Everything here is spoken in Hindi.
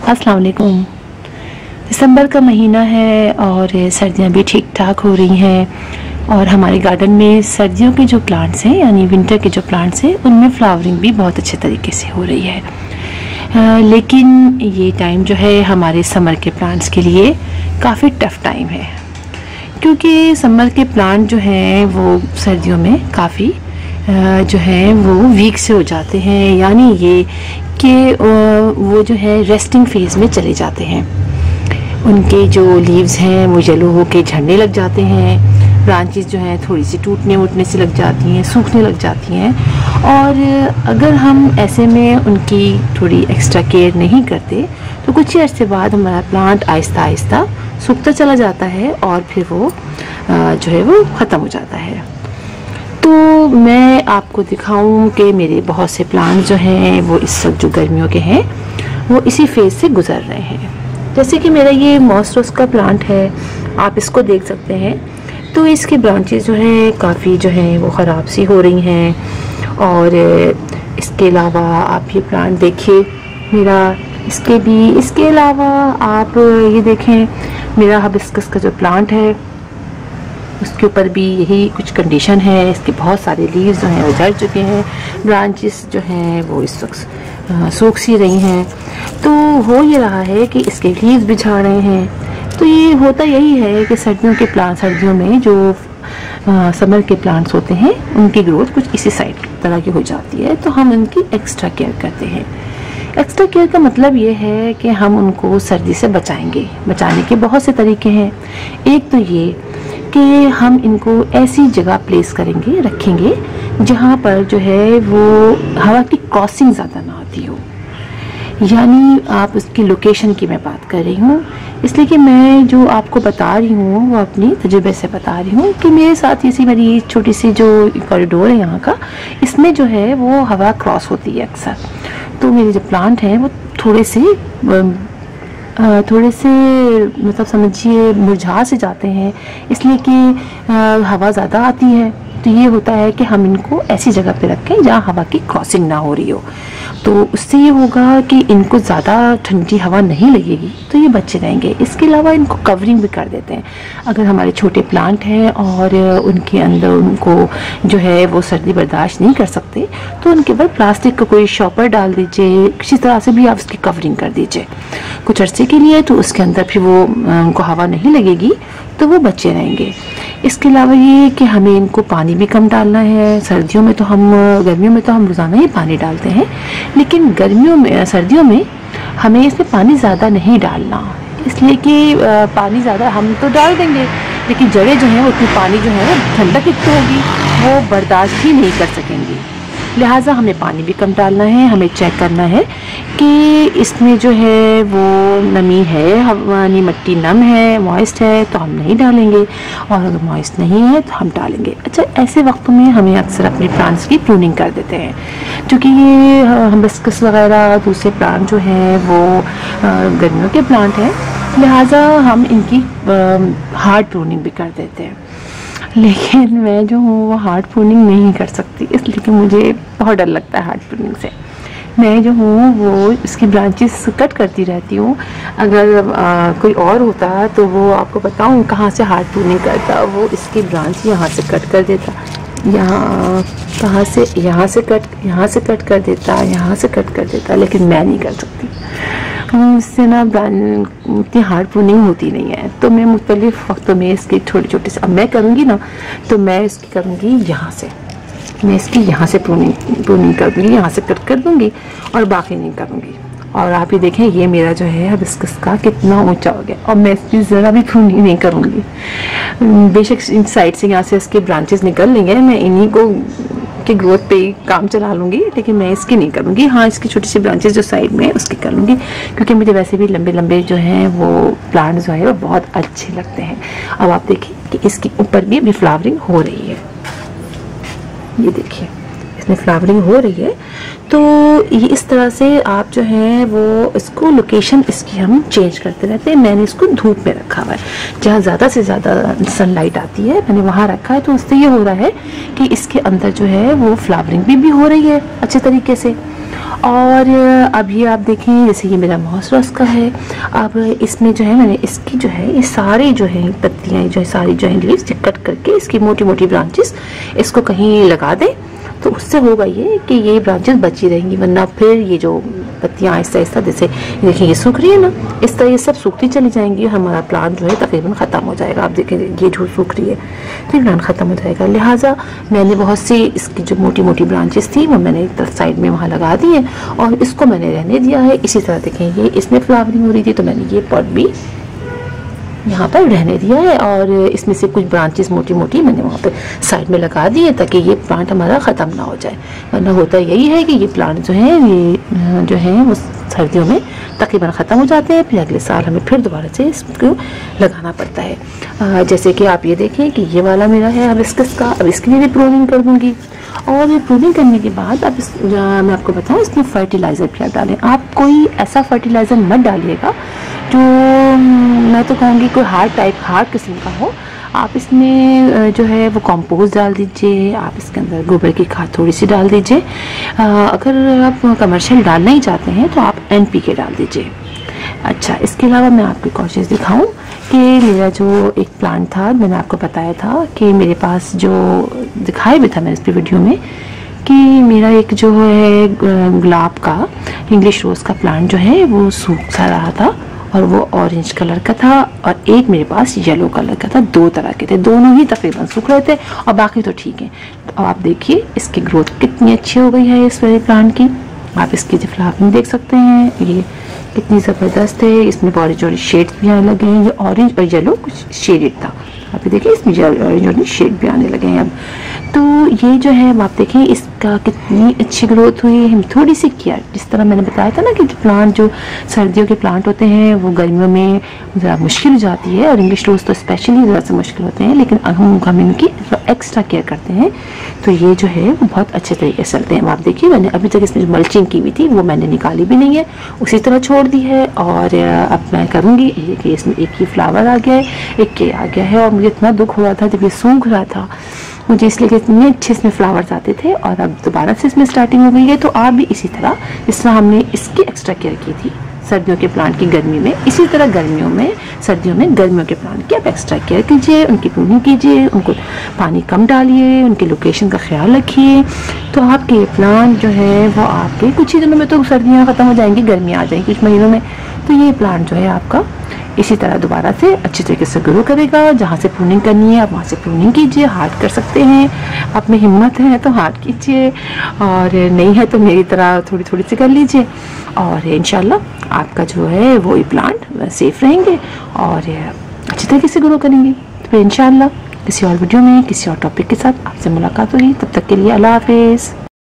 अस्सलाम वालेकुम। दिसंबर का महीना है और सर्दियाँ भी ठीक ठाक हो रही हैं और हमारे गार्डन में सर्दियों के जो प्लांट्स हैं यानी विंटर के जो प्लांट्स हैं उनमें फ्लावरिंग भी बहुत अच्छे तरीके से हो रही है। लेकिन ये टाइम जो है हमारे समर के प्लांट्स के लिए काफ़ी टफ़ टाइम है, क्योंकि समर के प्लांट जो हैं वो सर्दियों में काफ़ी जो है वो वीक से हो जाते हैं, यानी ये कि वो जो है रेस्टिंग फेज़ में चले जाते हैं। उनके जो लीव्स हैं वो येलो होके झड़ने लग जाते हैं, ब्रांचेस जो हैं थोड़ी सी टूटने उठने से लग जाती हैं, सूखने लग जाती हैं। और अगर हम ऐसे में उनकी थोड़ी एक्स्ट्रा केयर नहीं करते तो कुछ ही अर्से बाद हमारा प्लांट आहिस्ता आहिस्ता सूखता चला जाता है और फिर वो जो है वो ख़त्म हो जाता है। तो मैं आपको दिखाऊं कि मेरे बहुत से प्लांट जो हैं वो इस वक्त जो गर्मियों के हैं वो इसी फेज़ से गुज़र रहे हैं। जैसे कि मेरा ये मॉस का प्लांट है, आप इसको देख सकते हैं। तो इसके ब्रांचेस जो हैं काफ़ी जो हैं वो ख़राब सी हो रही हैं। और इसके अलावा आप ये प्लांट देखिए मेरा, इसके अलावा आप ये देखें मेरा हिबिस्कस का जो प्लांट है उसके ऊपर भी यही कुछ कंडीशन है। इसके बहुत सारे लीव्स जो हैं वो झड़ चुके हैं, ब्रांचेस जो हैं वो इस वक्त सूख सी रही हैं। तो हो ये रहा है कि इसके लीव्स भी झड़ रहे हैं। तो ये होता यही है कि सर्दियों में जो समर के प्लांट्स होते हैं उनकी ग्रोथ कुछ इसी साइड तरह की हो जाती है। तो हम उनकी एक्स्ट्रा केयर करते हैं। एक्स्ट्रा केयर का मतलब ये है कि हम उनको सर्दी से बचाएंगे। बचाने के बहुत से तरीके हैं। एक तो ये कि हम इनको ऐसी जगह प्लेस करेंगे, रखेंगे जहाँ पर जो है वो हवा की क्रॉसिंग ज़्यादा ना आती हो। यानी आप उसकी लोकेशन की मैं बात कर रही हूँ, इसलिए कि मैं जो आपको बता रही हूँ वो अपनी तजुर्बे से बता रही हूँ कि मेरे साथ इसी मेरी छोटी सी जो कॉरिडोर है यहाँ का, इसमें जो है वो हवा क्रॉस होती है अक्सर। तो मेरे जो प्लांट हैं वो थोड़े से मतलब समझिए मुरझा से जाते हैं, इसलिए कि हवा ज़्यादा आती है। तो ये होता है कि हम इनको ऐसी जगह पे रखें जहाँ हवा की क्रॉसिंग ना हो रही हो। तो उससे ये होगा कि इनको ज़्यादा ठंडी हवा नहीं लगेगी, तो ये बचे रहेंगे। इसके अलावा इनको कवरिंग भी कर देते हैं। अगर हमारे छोटे प्लांट हैं और उनके अंदर उनको जो है वो सर्दी बर्दाश्त नहीं कर सकते तो उनके ऊपर प्लास्टिक का कोई शॉपर डाल दीजिए, किसी तरह से भी आप उसकी कवरिंग कर दीजिए कुछ अर्से के लिए। तो उसके अंदर फिर वो उनको हवा नहीं लगेगी तो वो बचे रहेंगे। इसके अलावा ये कि हमें इनको पानी भी कम डालना है। गर्मियों में तो हम रोज़ाना ही पानी डालते हैं, लेकिन सर्दियों में हमें इसमें पानी ज़्यादा नहीं डालना, इसलिए कि पानी ज़्यादा हम तो डाल देंगे लेकिन जड़ें जो हैं उतनी पानी जो है वो ठंडक इतनी होगी वो बर्दाश्त ही नहीं कर सकेंगी। लिहाजा हमें पानी भी कम डालना है। हमें चेक करना है कि इसमें जो है वो नमी है, हमारी मिट्टी नम है, मॉइस्ट है तो हम नहीं डालेंगे, और अगर मॉइस्ट नहीं है तो हम डालेंगे। अच्छा, ऐसे वक्तों में हमें अक्सर अपने प्लांट्स की प्रूनिंग कर देते हैं, क्योंकि ये हिबिस्कस वगैरह दूसरे प्लांट जो हैं वो गर्मियों के प्लांट हैं, लिहाजा हम इनकी हार्ड प्रूनिंग भी कर देते हैं। लेकिन मैं जो हूँ वो हार्ड प्रूनिंग नहीं कर सकती, इसलिए कि मुझे बहुत डर लगता है हार्ड प्रूनिंग से। मैं जो हूँ वो इसकी ब्रांचेस कट करती रहती हूँ। अगर कोई और होता तो वो आपको बताऊँ कहाँ से हार्ड प्रूनिंग करता, वो इसकी ब्रांच यहाँ से कट कर देता, यहाँ से कट कर देता, यहाँ से कट कर देता, लेकिन मैं नहीं कर सकती। उससे ना इतनी हार्ड प्रूनिंग होती नहीं है। तो मैं मुख्तलिफ वक्तों में इसकी छोटे छोटे से, अब मैं करूँगी ना तो मैं इसकी करूँगी यहाँ से, मैं इसकी यहाँ से प्रूनिंग कर दूँगी, यहाँ से कट कर दूँगी और बाकी नहीं करूँगी। और आप ये देखें ये मेरा जो है हिबिस्कस का कितना ऊंचा हो गया और मैं इसकी ज़रा भी प्रूनिंग नहीं करूँगी। बेशक इन साइड से यहाँ से इसके ब्रांचेस निकल लेंगे, मैं इन्हीं को की ग्रोथ पे काम चला लूँगी, लेकिन मैं इसकी नहीं करूँगी। हाँ, इसकी छोटी सी ब्रांचेस जो साइड में है उसकी कर लूँगी, क्योंकि मुझे वैसे भी लंबे लंबे जो हैं वो प्लांट जो है वो बहुत अच्छे लगते हैं। अब आप देखिए कि इसके ऊपर भी अभी फ्लावरिंग हो रही है, ये देखिए इसमें फ्लावरिंग हो रही है। तो ये इस तरह से आप जो है वो इसको लोकेशन इसकी हम चेंज करते रहते हैं। मैंने इसको धूप में रखा हुआ है, जहाँ ज़्यादा से ज़्यादा सनलाइट आती है मैंने वहाँ रखा है। तो उससे ये हो रहा है कि इसके अंदर जो है वो फ्लावरिंग भी हो रही है अच्छे तरीके से। और अब ये आप देखें, जैसे ये मेरा मॉस रोज़ का है। अब इसमें जो है मैंने इसकी जो है ये सारे जो है पत्तियाँ जो है सारी जो है लीव्स कट करके इसकी मोटी मोटी ब्रांचेस इसको कहीं लगा दें, तो उससे होगा ये कि ये ब्रांचेस बची रहेंगी, वरना फिर ये जो पत्तियाँ आहिस्ता आहिस्ता जैसे देखिए ये सूख रही है ना, इस तरह ये सब सूखती चली जाएंगी और हमारा प्लांट जो है तकरीबन ख़त्म हो जाएगा। आप देखें ये जो सूख रही है तो ये प्लांट ख़त्म हो जाएगा। लिहाजा मैंने बहुत सी इसकी जो मोटी मोटी ब्रांचेस थी वो मैंने एक तरफ साइड में वहाँ लगा दी है और इसको मैंने रहने दिया है। इसी तरह देखें ये इसमें फ्लावरिंग हो रही थी तो मैंने ये पॉट भी यहाँ पर रहने दिया है और इसमें से कुछ ब्रांचेस मोटी मोटी मैंने वहाँ पे साइड में लगा दी है ताकि ये प्लांट हमारा ख़त्म ना हो जाए। वरना होता यही है कि ये प्लांट जो है ये जो है वो सर्दियों में तकरीबन ख़त्म हो जाते हैं, फिर अगले साल हमें फिर दोबारा से इसको लगाना पड़ता है। जैसे कि आप ये देखें कि ये वाला मेरा है हिबिस्कस का, अब इसकी भी प्रूनिंग कर दूँगी और प्रूनिंग करने के बाद अब मैं आपको बताऊँ इसमें फर्टिलाइज़र भी आप डालें। आप कोई ऐसा फर्टिलाइज़र मत डालिएगा जो मैं तो कहूँगी कोई हार्ड किस्म का हो। आप इसमें जो है वो कंपोस्ट डाल दीजिए, आप इसके अंदर गोबर की खाद थोड़ी सी डाल दीजिए। अगर आप कमर्शियल डालना ही चाहते हैं तो आप NPK डाल दीजिए। अच्छा, इसके अलावा मैं आपको एक और चीज़ दिखाऊँ कि मेरा जो एक प्लांट था मैंने आपको बताया था कि मेरे पास जो दिखाया भी था मैंने इस वीडियो में कि मेरा एक जो है गुलाब का इंग्लिश रोज़ का प्लांट जो है वो सूख सा रहा था और वो ऑरेंज कलर का था और एक मेरे पास येलो कलर का था। दो तरह के थे, दोनों ही तकरीबन सूख रहे थे और बाकी तो ठीक है। तो आप देखिए इसकी ग्रोथ कितनी अच्छी हो गई है इस वाले प्लांट की। आप इसकी जो फ्लावरिंग देख सकते हैं ये कितनी ज़बरदस्त है। इसमें ऑरेंज ऑरेंज शेड्स भी आने लगे हैं। ये ऑरेंज और येलो कुछ शेडेड था, आप देखिए इसमें ऑरेंज ऑरेंज शेड भी आने लगे हैं अब। तो ये जो है आप देखें इसका कितनी अच्छी ग्रोथ हुई है। थोड़ी सी केयर, जिस तरह मैंने बताया था ना कि प्लांट जो सर्दियों के प्लांट होते हैं वो गर्मियों में ज़रा मुश्किल हो जाती है और इंग्लिश रोज़ तो स्पेशली ज़रा से मुश्किल होते हैं, लेकिन हम इनकी एक्स्ट्रा केयर करते हैं तो ये जो है वो बहुत अच्छे तरीके से चलते हैं। आप देखिए मैंने अभी तक इसमें मल्चिंग की हुई थी वो मैंने निकाली भी नहीं है, उसी तरह छोड़ दी है। और अब मैं करूँगी कि इसमें एक ही फ्लावर आ गया है, एक के आ गया है और मुझे इतना दुख हो रहा था जब ये सूख रहा था मुझे, इसलिए कि इतने अच्छे इसमें फ्लावर्स आते थे और अब दोबारा से इसमें स्टार्टिंग हो गई है। तो आप भी इसी तरह जिस तरह हमने इसकी एक्स्ट्रा केयर की थी सर्दियों के प्लांट की गर्मी में, इसी तरह सर्दियों में गर्मियों के प्लांट की आप एक्स्ट्रा केयर कीजिए, उनकी प्रूनिंग कीजिए, उनको पानी कम डालिए, उनकी लोकेशन का ख्याल रखिए। तो आपके प्लांट जो है वो आपके कुछ ही दिनों में तो सर्दियाँ ख़त्म हो जाएंगी, गर्मियाँ आ जाएंगी कुछ महीनों में, तो ये प्लांट जो है आपका इसी तरह दोबारा से अच्छी तरीके से ग्रो करेगा। जहाँ से प्रूनिंग करनी है आप वहाँ से प्रूनिंग कीजिए, हार्ड कर सकते हैं, आप में हिम्मत है तो हार्ड कीजिए और नहीं है तो मेरी तरह थोड़ी थोड़ी सी कर लीजिए और इंशाल्लाह आपका जो है वो प्लांट सेफ रहेंगे और अच्छी तरीके से ग्रो करेंगे। तो फिर इंशाल्लाह किसी और वीडियो में किसी और टॉपिक के साथ आपसे मुलाकात होगी। तब तक के लिए अल्लाह हाफिज़।